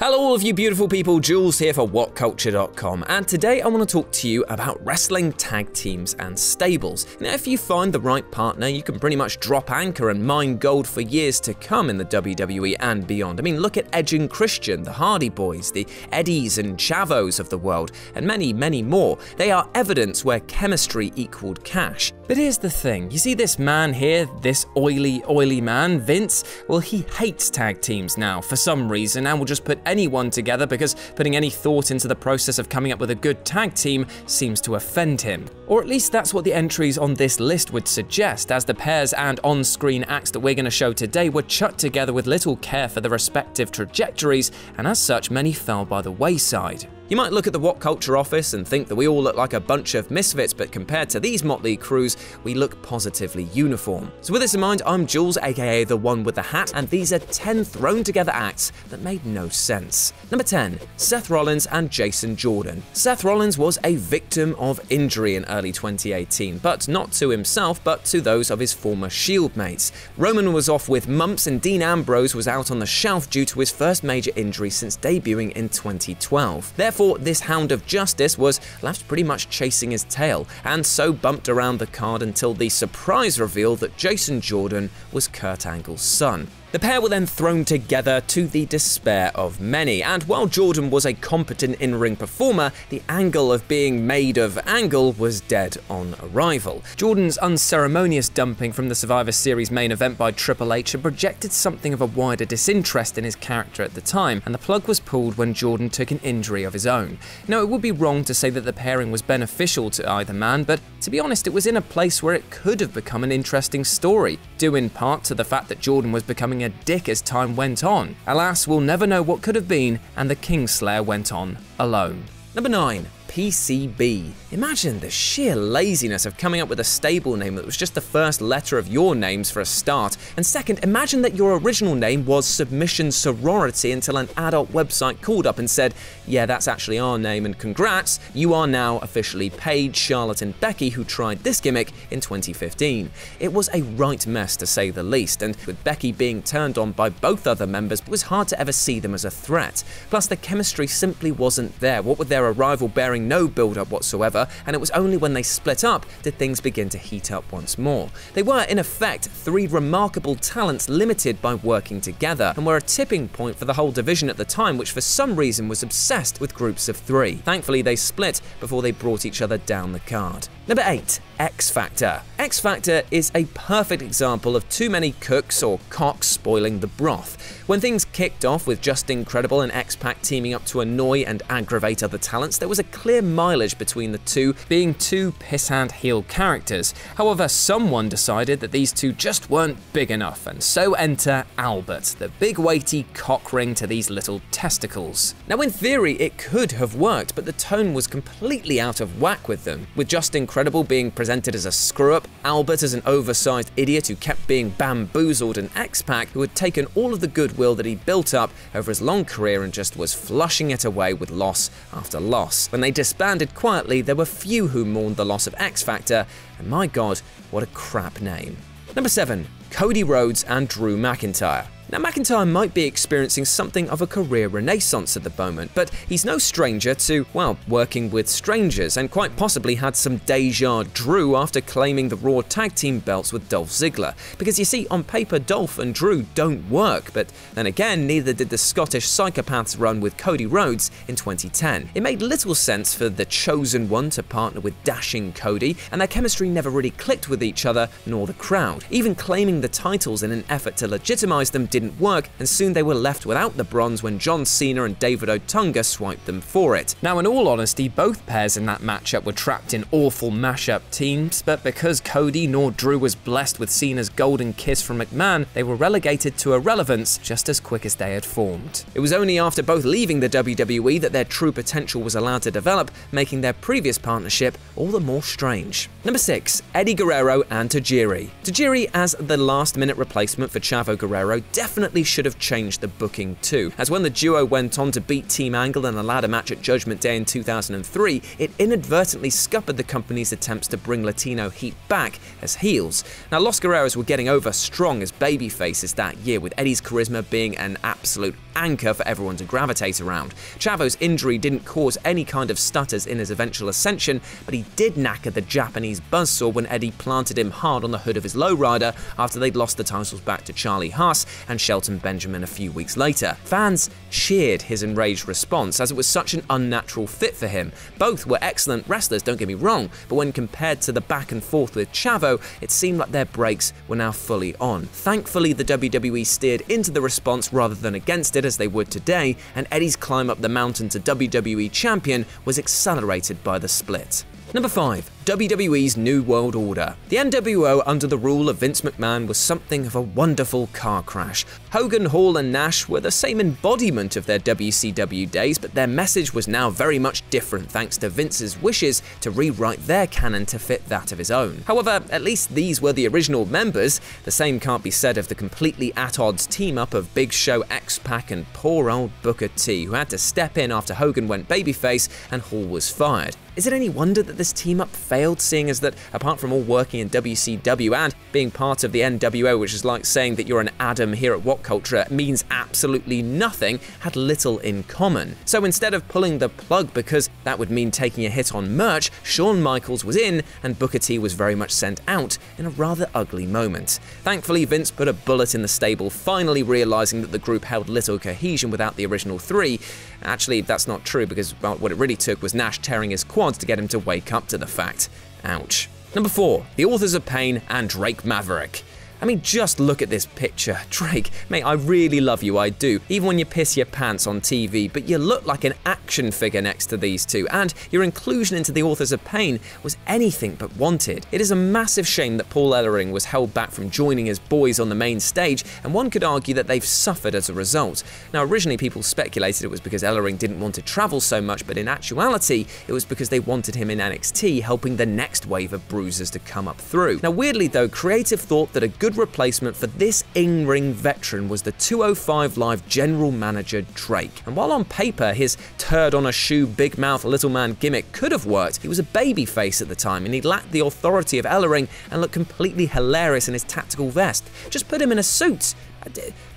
Hello all of you beautiful people, Jules here for WhatCulture.com, and today I want to talk to you about wrestling tag teams and stables. Now, if you find the right partner, you can pretty much drop anchor and mine gold for years to come in the WWE and beyond. I mean, look at Edge and Christian, the Hardy Boys, the Eddies and Chavos of the world, and many, many more. They are evidence where chemistry equaled cash. But here's the thing, you see this man here, this oily man, Vince? Well, he hates tag teams now for some reason and will just put anyone together because putting any thought into the process of coming up with a good tag team seems to offend him. Or at least that's what the entries on this list would suggest, as the pairs and on-screen acts that we're going to show today were chucked together with little care for the respective trajectories, and as such many fell by the wayside. You might look at the What Culture office and think that we all look like a bunch of misfits, but compared to these motley crews, we look positively uniform. So with this in mind, I'm Jules, aka the one with the hat, and these are 10 thrown together acts that made no sense. Number 10, Seth Rollins and Jason Jordan. Seth Rollins was a victim of injury in early 2018, but not to himself, but to those of his former Shield mates. Roman was off with mumps and Dean Ambrose was out on the shelf due to his first major injury since debuting in 2012. Therefore, this Hound of Justice was left pretty much chasing his tail, and so bumped around the card until the surprise reveal that Jason Jordan was Kurt Angle's son. The pair were then thrown together to the despair of many, and while Jordan was a competent in-ring performer, the angle of being made of Angle was dead on arrival. Jordan's unceremonious dumping from the Survivor Series main event by Triple H had projected something of a wider disinterest in his character at the time, and the plug was pulled when Jordan took an injury of his own. Now, it would be wrong to say that the pairing was beneficial to either man, but to be honest, it was in a place where it could have become an interesting story, due in part to the fact that Jordan was becoming a dick as time went on. Alas, we'll never know what could have been, and the Kingslayer went on alone. Number 9. PCB. Imagine the sheer laziness of coming up with a stable name that was just the first letter of your names for a start, and second, imagine that your original name was Submission Sorority until an adult website called up and said, yeah, that's actually our name and congrats, you are now officially Paige, Charlotte and Becky who tried this gimmick in 2015. It was a right mess to say the least, and with Becky being turned on by both other members, it was hard to ever see them as a threat. Plus the chemistry simply wasn't there, what with their arrival bearing no build-up whatsoever, and it was only when they split up did things begin to heat up once more. They were, in effect, 3 remarkable talents limited by working together, and were a tipping point for the whole division at the time, which for some reason was obsessed with groups of 3. Thankfully, they split before they brought each other down the card. Number 8. XFactor. XFactor is a perfect example of too many cooks or cocks spoiling the broth. When things kicked off with Just Incredible and X-Pac teaming up to annoy and aggravate other talents, there was a clear mileage between the two, being 2 pissant heel characters. However, someone decided that these two just weren't big enough, and so enter Albert, the big weighty cock ring to these little testicles. Now in theory it could have worked, but the tone was completely out of whack with them, with Just Incredible being presented as a screw-up, Albert as an oversized idiot who kept being bamboozled, and X-Pac who had taken all of the goodwill that he built up over his long career and just was flushing it away with loss after loss. When they disbanded quietly, there were few who mourned the loss of X-Factor, and my god, what a crap name. Number 7. Cody Rhodes and Drew McIntyre. Now, McIntyre might be experiencing something of a career renaissance at the moment, but he's no stranger to, well, working with strangers, and quite possibly had some déjà Drew after claiming the Raw Tag Team belts with Dolph Ziggler. Because you see, on paper, Dolph and Drew don't work, but then again, neither did the Scottish Psychopaths run with Cody Rhodes in 2010. It made little sense for the Chosen One to partner with dashing Cody, and their chemistry never really clicked with each other, nor the crowd. Even claiming the titles in an effort to legitimize them didn't work, and soon they were left without the bronze when John Cena and David Otunga swiped them for it. Now, in all honesty, both pairs in that matchup were trapped in awful mashup teams, but because Cody nor Drew was blessed with Cena's golden kiss from McMahon, they were relegated to irrelevance just as quick as they had formed. It was only after both leaving the WWE that their true potential was allowed to develop, making their previous partnership all the more strange. Number 6. Eddie Guerrero and Tajiri. Tajiri as the last-minute replacement for Chavo Guerrero definitely should have changed the booking too, as when the duo went on to beat Team Angle in a ladder match at Judgment Day in 2003, it inadvertently scuppered the company's attempts to bring Latino heat back as heels. Now, Los Guerreros were getting over strong as baby faces that year, with Eddie's charisma being an absolute anchor for everyone to gravitate around. Chavo's injury didn't cause any kind of stutters in his eventual ascension, but he did knacker the Japanese buzzsaw when Eddie planted him hard on the hood of his lowrider after they'd lost the titles back to Charlie Haas and Shelton Benjamin a few weeks later. Fans cheered his enraged response as it was such an unnatural fit for him. Both were excellent wrestlers, don't get me wrong, but when compared to the back and forth with Chavo, it seemed like their brakes were now fully on. Thankfully, the WWE steered into the response rather than against it as they would today, and Eddie's climb up the mountain to WWE champion was accelerated by the split. Number 5. WWE's New World Order. The NWO under the rule of Vince McMahon was something of a wonderful car crash. Hogan, Hall and Nash were the same embodiment of their WCW days, but their message was now very much different thanks to Vince's wishes to rewrite their canon to fit that of his own. However, at least these were the original members. The same can't be said of the completely at odds team-up of Big Show, X-Pac and poor old Booker T, who had to step in after Hogan went babyface and Hall was fired. Is it any wonder that this team-up failed, seeing as that, apart from all working in WCW and being part of the NWO, which is like saying that you're an Adam here at What Culture, means absolutely nothing, had little in common. So instead of pulling the plug because that would mean taking a hit on merch, Shawn Michaels was in and Booker T was very much sent out in a rather ugly moment. Thankfully, Vince put a bullet in the stable, finally realizing that the group held little cohesion without the original three. Actually, that's not true because, well, what it really took was Nash tearing his quads to get him to wake up to the fact. Ouch. Number 4. The Authors of Payne and Drake Maverick. I mean, just look at this picture. Drake, mate, I really love you, I do. Even when you piss your pants on TV, but you look like an action figure next to these two, and your inclusion into the Authors of Payne was anything but wanted. It is a massive shame that Paul Ellering was held back from joining his boys on the main stage, and one could argue that they've suffered as a result. Now, originally people speculated it was because Ellering didn't want to travel so much, but in actuality, it was because they wanted him in NXT, helping the next wave of bruisers to come up through. Now, weirdly though, creative thought that a good replacement for this in-ring veteran was the 205 Live general manager Drake. And while on paper his turd on a shoe, big mouth, little man gimmick could have worked, he was a babyface at the time and he lacked the authority of Ellering and looked completely hilarious in his tactical vest. Just put him in a suit.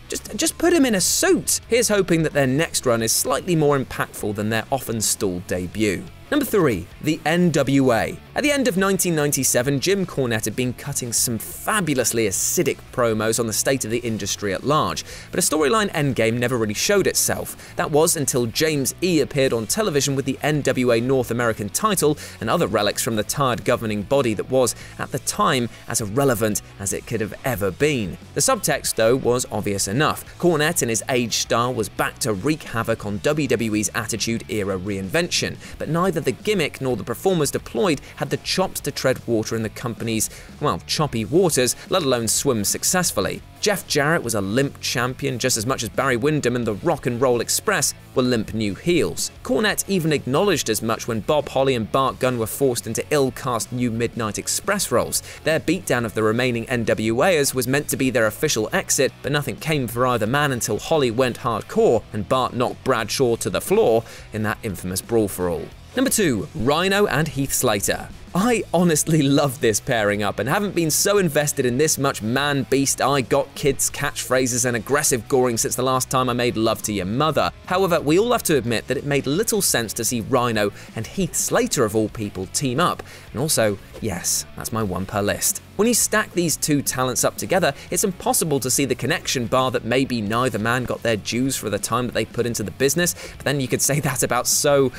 Just put him in a suit. Here's hoping that their next run is slightly more impactful than their often stalled debut. Number 3. The NWA. At the end of 1997, Jim Cornette had been cutting some fabulously acidic promos on the state of the industry at large, but a storyline endgame never really showed itself. That was until James E. appeared on television with the NWA North American title and other relics from the tired governing body that was, at the time, as irrelevant as it could have ever been. The subtext, though, was obvious enough. Cornette in his age style was back to wreak havoc on WWE's Attitude Era reinvention, but neither the gimmick nor the performers deployed had the chops to tread water in the company's, well, choppy waters, let alone swim successfully. Jeff Jarrett was a limp champion just as much as Barry Windham and the Rock and Roll Express were limp new heels. Cornette even acknowledged as much when Bob Holly and Bart Gunn were forced into ill-cast new Midnight Express roles. Their beatdown of the remaining NWAers was meant to be their official exit, but nothing came for either man until Holly went hardcore and Bart knocked Bradshaw to the floor in that infamous Brawl for All. Number 2. Rhino and Heath Slater. I honestly love this pairing up and haven't been so invested in this much man, beast, I got kids catchphrases and aggressive goring since the last time I made love to your mother. However, we all have to admit that it made little sense to see Rhino and Heath Slater of all people team up. And also, yes, that's my one per list. When you stack these two talents up together, it's impossible to see the connection bar that maybe neither man got their dues for the time that they put into the business, but then you could say that about so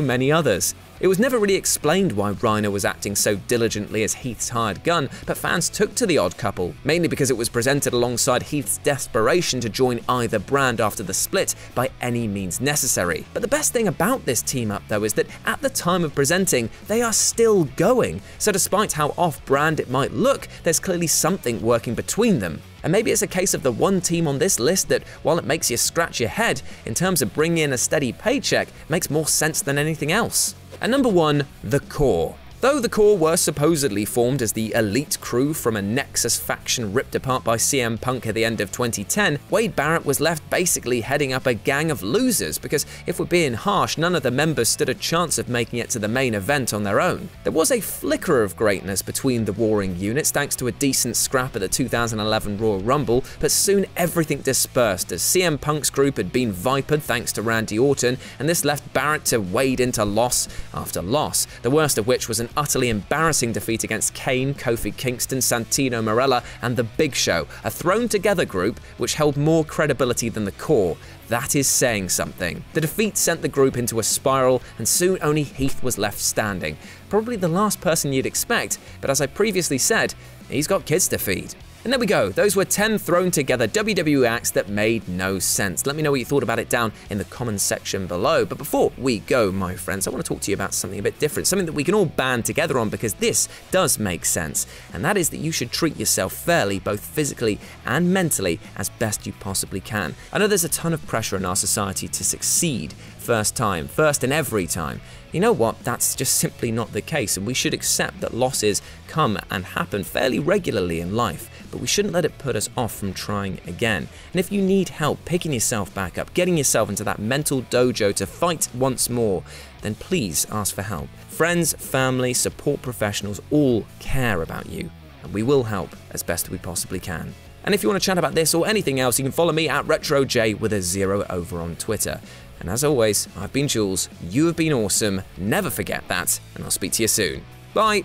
many others. It was never really explained why Rhino was acting so diligently as Heath's hired gun, but fans took to the odd couple, mainly because it was presented alongside Heath's desperation to join either brand after the split by any means necessary. But the best thing about this team-up, though, is that at the time of presenting, they are still going, so despite how off-brand it might look, there's clearly something working between them. And maybe it's a case of the one team on this list that, while it makes you scratch your head, in terms of bringing in a steady paycheck, makes more sense than anything else. And number 1, The Core. Though the core were supposedly formed as the elite crew from a Nexus faction ripped apart by CM Punk at the end of 2010, Wade Barrett was left basically heading up a gang of losers because, if we're being harsh, none of the members stood a chance of making it to the main event on their own. There was a flicker of greatness between the warring units thanks to a decent scrap at the 2011 Royal Rumble, but soon everything dispersed as CM Punk's group had been vipered thanks to Randy Orton, and this left Barrett to wade into loss after loss, the worst of which was an utterly embarrassing defeat against Kane, Kofi Kingston, Santino Marella, and The Big Show, a thrown-together group which held more credibility than the core. That is saying something. The defeat sent the group into a spiral, and soon only Heath was left standing. Probably the last person you'd expect, but as I previously said, he's got kids to feed. And there we go, those were 10 thrown together WWE acts that made no sense. Let me know what you thought about it down in the comments section below. But before we go, my friends, I want to talk to you about something a bit different, something that we can all band together on because this does make sense. And that is that you should treat yourself fairly, both physically and mentally, as best you possibly can. I know there's a ton of pressure in our society to succeed first time, first and every time. You know what? That's just simply not the case, and we should accept that losses come and happen fairly regularly in life, but we shouldn't let it put us off from trying again. And if you need help picking yourself back up, getting yourself into that mental dojo to fight once more, then please ask for help. Friends, family, support professionals all care about you, and we will help as best we possibly can. And if you want to chat about this or anything else, you can follow me at RetroJ with a 0 over on Twitter. And as always, I've been Jules, you have been awesome, never forget that, and I'll speak to you soon. Bye!